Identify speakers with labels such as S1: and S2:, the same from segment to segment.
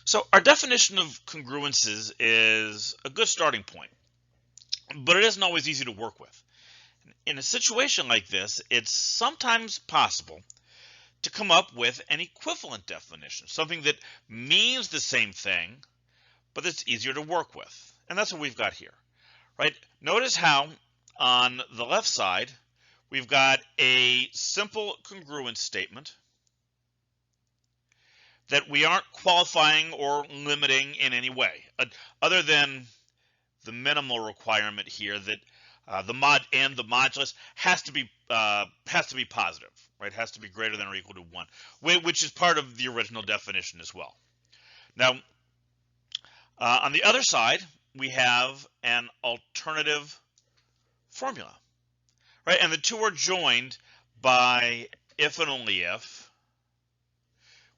S1: So our definition of congruences is a good starting point, but it isn't always easy to work with. In a situation like this, it's sometimes possible to come up with an equivalent definition, something that means the same thing, but it's easier to work with. And that's what we've got here, right? Notice how on the left side, we've got a simple congruence statement that we aren't qualifying or limiting in any way, other than the minimal requirement here that the mod and the modulus has to be positive, right? Has to be greater than or equal to 1, which is part of the original definition as well. Now, on the other side, we have an alternative formula, right? And the two are joined by if and only if,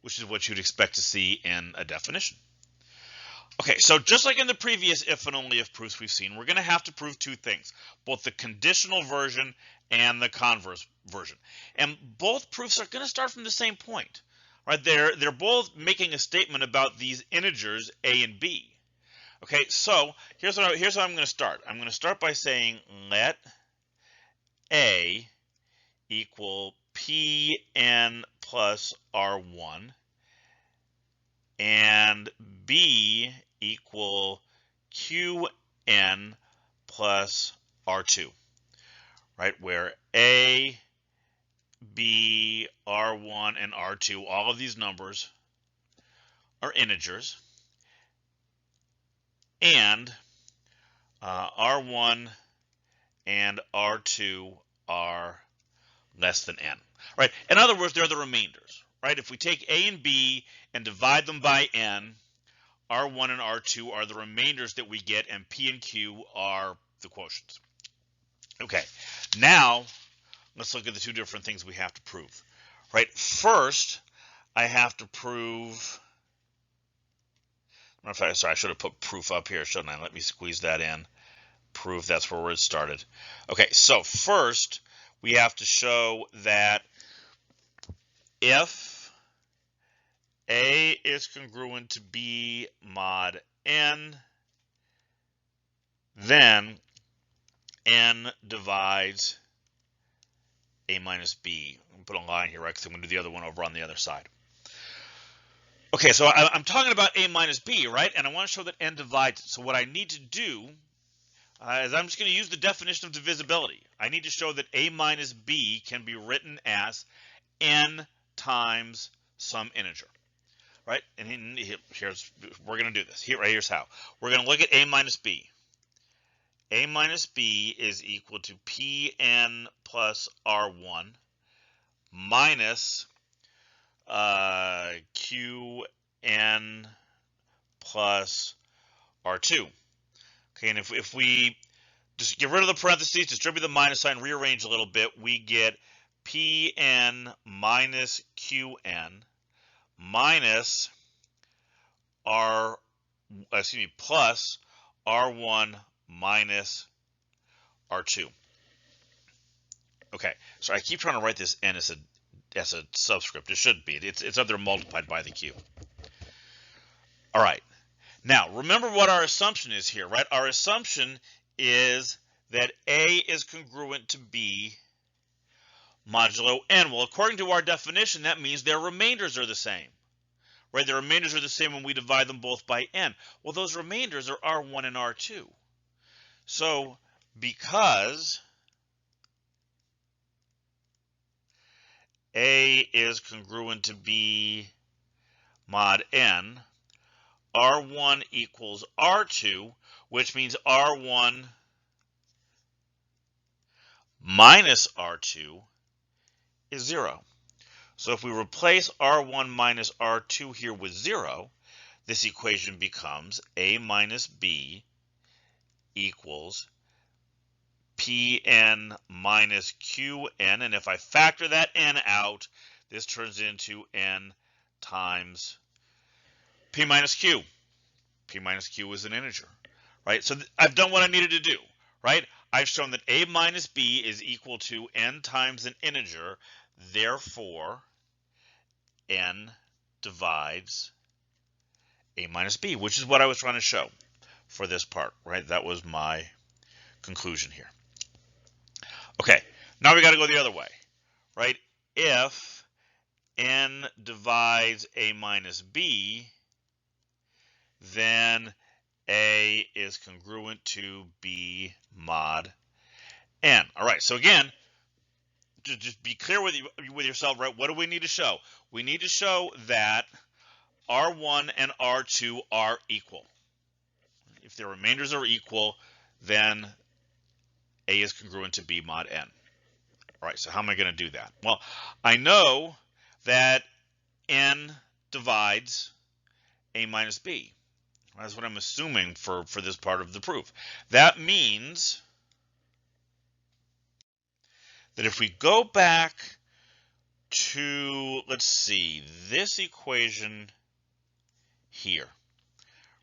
S1: which is what you'd expect to see in a definition. Okay, so just like in the previous if and only if proofs we've seen, we're going to have to prove two things, both the conditional version and the converse version. And both proofs are going to start from the same point, right? They're both making a statement about these integers a and b. Okay, so here's how I'm going to start. I'm going to start by saying let a equal Pn plus R1 and B equal Qn plus R2, right? Where A, B, R1, and R2, all of these numbers are integers, and R1 and R2 are less than n, right? In other words, they're the remainders, right? If we take a and b and divide them by n, R1 and R2 are the remainders that we get, and p and q are the quotients. Okay, now let's look at the two different things we have to prove, right? First, I have to prove, sorry, I should have put proof up here, shouldn't I? Let me squeeze that in. Proof, that's where it started. Okay, so first, we have to show that if A is congruent to B mod n, then n divides A minus B. I'm going to put a line here, right, because I'm going to do the other one over on the other side. Okay, so I'm talking about A minus B, right, and I want to show that n divides it. So what I need to do is I'm just going to use the definition of divisibility. I need to show that A minus B can be written as n times some integer, right? And here's, we're going to do this. Here's how. We're going to look at A minus B. A minus B is equal to Pn plus R1 minus Qn plus R2. Okay, and if we just get rid of the parentheses, distribute the minus sign, rearrange a little bit, we get Pn minus Qn minus plus R1 minus R2. Okay, so I keep trying to write this n as a subscript. It shouldn't be. It's up there multiplied by the q. All right. Now, remember what our assumption is here, right? Our assumption is that A is congruent to B modulo n. Well, according to our definition, that means their remainders are the same, right? Their remainders are the same when we divide them both by n. Well, those remainders are R1 and R2. So, because A is congruent to B mod n, R1 equals R2, which means R1 minus R2 is 0. So if we replace R1 minus R2 here with 0, this equation becomes A minus B equals Pn minus Qn, and if I factor that n out, this turns into n times P minus Q. P minus Q is an integer, right? So I've done what I needed to do, right? I've shown that A minus B is equal to n times an integer, therefore n divides A minus B, which is what I was trying to show for this part, right? That was my conclusion here. Okay, now we got to go the other way, right? If n divides A minus B, then A is congruent to B mod n. All right, so again, just be clear with yourself, right? What do we need to show? We need to show that R1 and R2 are equal. If their remainders are equal, then A is congruent to B mod n. All right, so how am I going to do that? Well, I know that n divides A minus B. That's what I'm assuming for this part of the proof. That means that if we go back to, let's see, this equation here,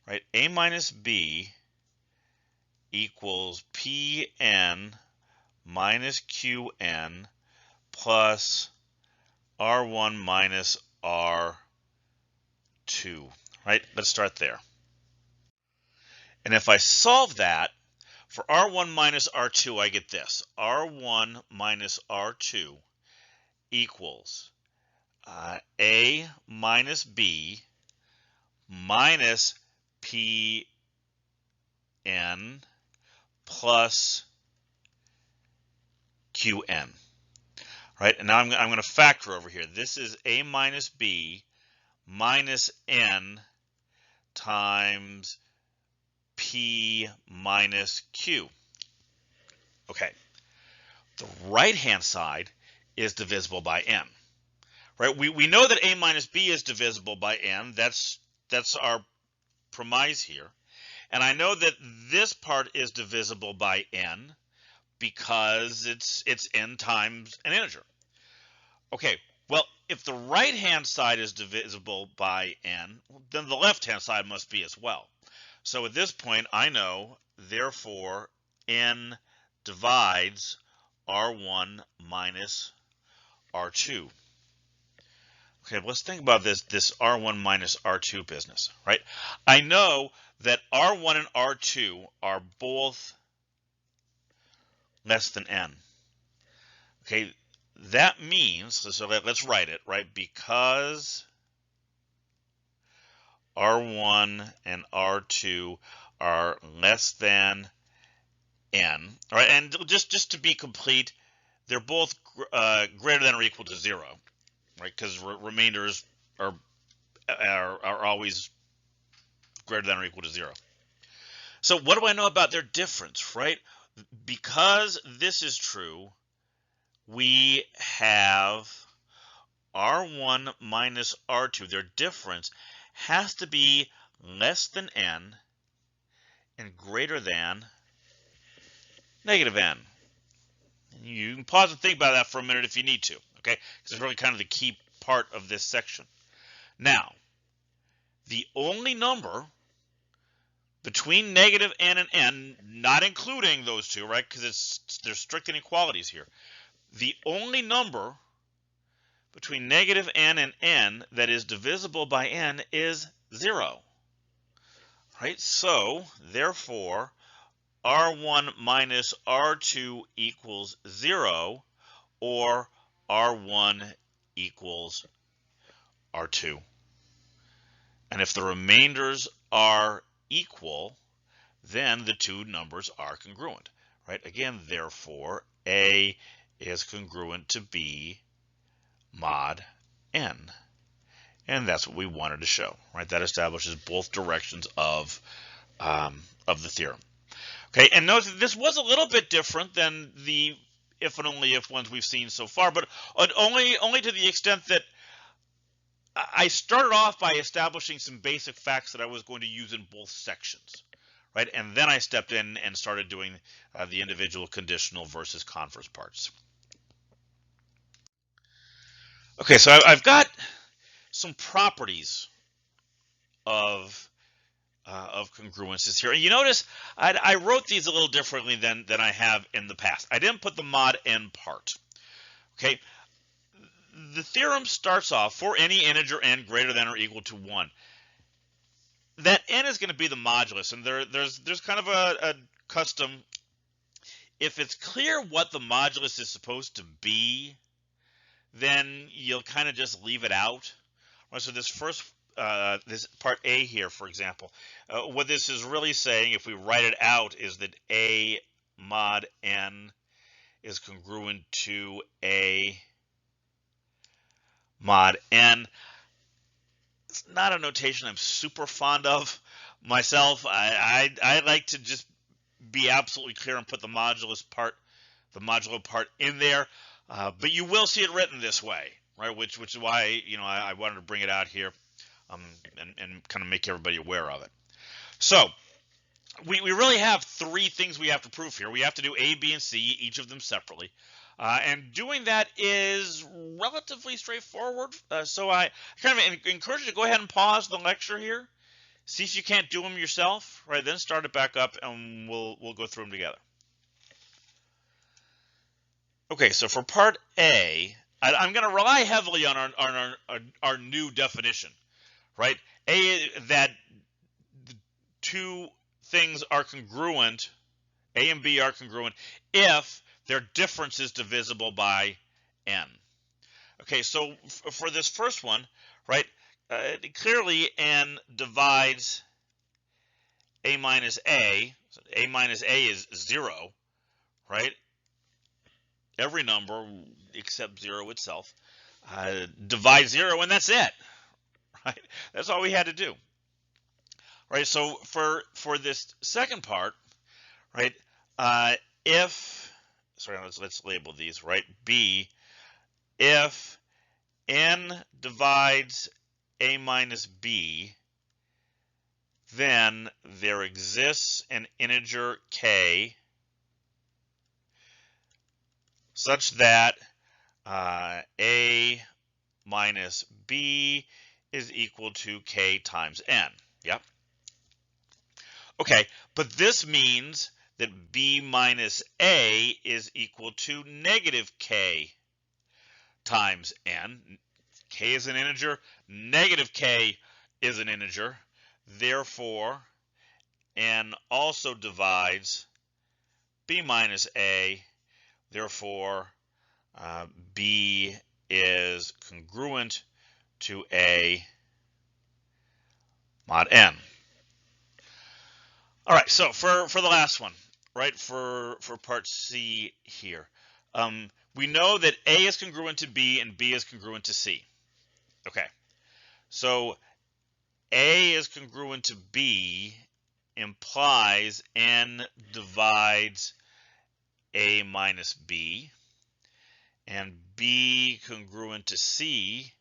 S1: right? A minus B equals Pn minus Qn plus R1 minus R2, right? Let's start there. And if I solve that, for R1 minus R2, I get this. R1 minus R2 equals A minus B minus Pn plus Qn. Right, and now I'm going to factor over here. This is A minus B minus N times P minus Q. Okay, the right-hand side is divisible by N. Right, we know that A minus B is divisible by N. That's our premise here. And I know that this part is divisible by N because it's N times an integer. Okay, well, if the right-hand side is divisible by N, then the left-hand side must be as well. So at this point, I know, therefore, N divides R1 minus R2. Okay, let's think about this R1 minus R2 business, right? I know that R1 and R2 are both less than N. Okay, that means, so let's write it, right? Because R1 and R2 are less than N, all right? And just to be complete, they're both greater than or equal to 0, right? Because remainders are always greater than or equal to 0. So what do I know about their difference, right? Because this is true, we have R1 minus R2. Their difference has to be less than N and greater than negative N. You can pause and think about that for a minute if you need to, okay? Because it's really kind of the key part of this section. Now, the only number between negative N and N, not including those two, right? Because there's strict inequalities here. The only number between negative N and N that is divisible by N is 0. Right? So, therefore, R1 minus R2 equals 0, or R1 equals R2. And if the remainders are equal, then the two numbers are congruent. Right? Again, therefore, A is congruent to B mod N. And that's what we wanted to show, right? That establishes both directions of the theorem. Okay, and notice that this was a little bit different than the if and only if ones we've seen so far, but only to the extent that I started off by establishing some basic facts that I was going to use in both sections, right? And then I stepped in and started doing the individual conditional versus converse parts. Okay, so I've got some properties of congruences here. And you notice I wrote these a little differently than I have in the past. I didn't put the mod n part. Okay, the theorem starts off for any integer n greater than or equal to 1. that n is going to be the modulus, and there's kind of a custom. If it's clear what the modulus is supposed to be, then you'll kind of just leave it out. Right, so this this part A here, for example, what this is really saying, if we write it out, is that A mod n is congruent to A mod n. It's not a notation I'm super fond of myself. I like to just be absolutely clear and put the modulo part in there. But you will see it written this way, right? Which is why I wanted to bring it out here, and kind of make everybody aware of it. So we really have three things we have to prove here. We have to do A, B, and C, each of them separately. And doing that is relatively straightforward. So I kind of encourage you to go ahead and pause the lecture here, see if you can't do them yourself, right? Then start it back up, and we'll go through them together. Okay, so for part A, I'm going to rely heavily on our new definition, right? A, that the two things are congruent, A and B are congruent, if their difference is divisible by n. Okay, so for this first one, right, clearly n divides A minus A. So A minus A is 0, right? Every number except 0 itself divides 0, and that's it, right? That's all we had to do. Right, so for this second part, right, let's label these, right? B, if n divides A minus B, then there exists an integer k such that A minus B is equal to k times n. Yep. Okay, but this means that B minus A is equal to negative k times n. K is an integer, negative k is an integer. Therefore, n also divides B minus A. Therefore, B is congruent to A mod n. All right, so for the last one, right, for part C here, we know that A is congruent to B and B is congruent to C. Okay, so A is congruent to B implies n divides A minus B, and B congruent to C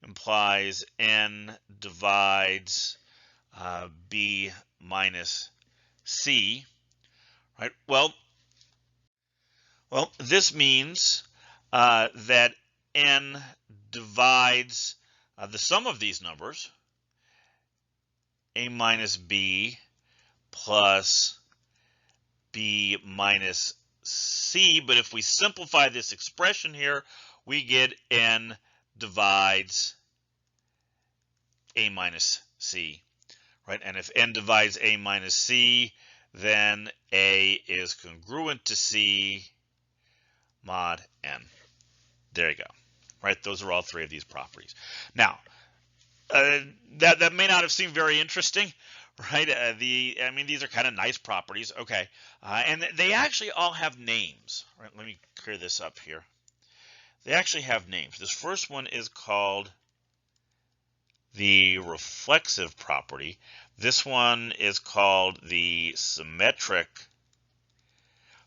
S1: implies n divides B minus C, right? Well, this means that n divides the sum of these numbers, A minus B plus B minus C, but if we simplify this expression here, we get n divides A minus C, right? And if n divides A minus C, then A is congruent to C mod n. There you go, right? Those are all three of these properties. Now, that may not have seemed very interesting, right? I mean, these are kind of nice properties, okay? And they actually all have names, right? Let me clear this up here. They actually have names. This first one is called the reflexive property. This one is called the symmetric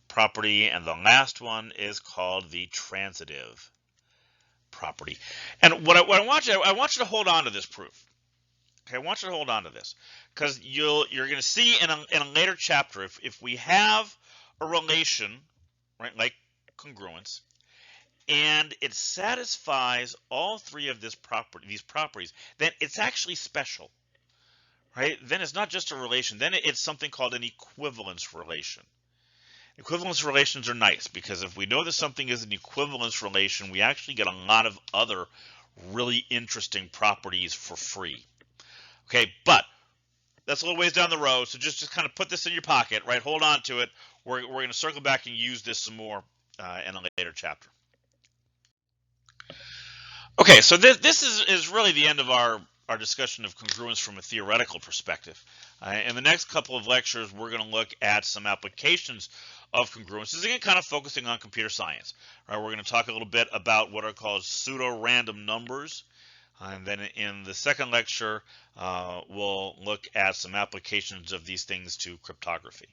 S1: property, and the last one is called the transitive property. And what I want you to hold on to this proof. Okay, I want you to hold on to this, because you're going to see in a later chapter, if we have a relation, right, like congruence, and it satisfies all three of these properties, then it's actually special, right? Then it's not just a relation. Then it's something called an equivalence relation. Equivalence relations are nice because if we know that something is an equivalence relation, we actually get a lot of other really interesting properties for free. Okay, but that's a little ways down the road. So just kind of put this in your pocket, right? Hold on to it. We're going to circle back and use this some more in a later chapter. Okay, so this is really the end of our discussion of congruence from a theoretical perspective. In the next couple of lectures, we're going to look at some applications of congruences, again, kind of focusing on computer science. Right, we're going to talk a little bit about what are called pseudo-random numbers. And then in the second lecture, we'll look at some applications of these things to cryptography.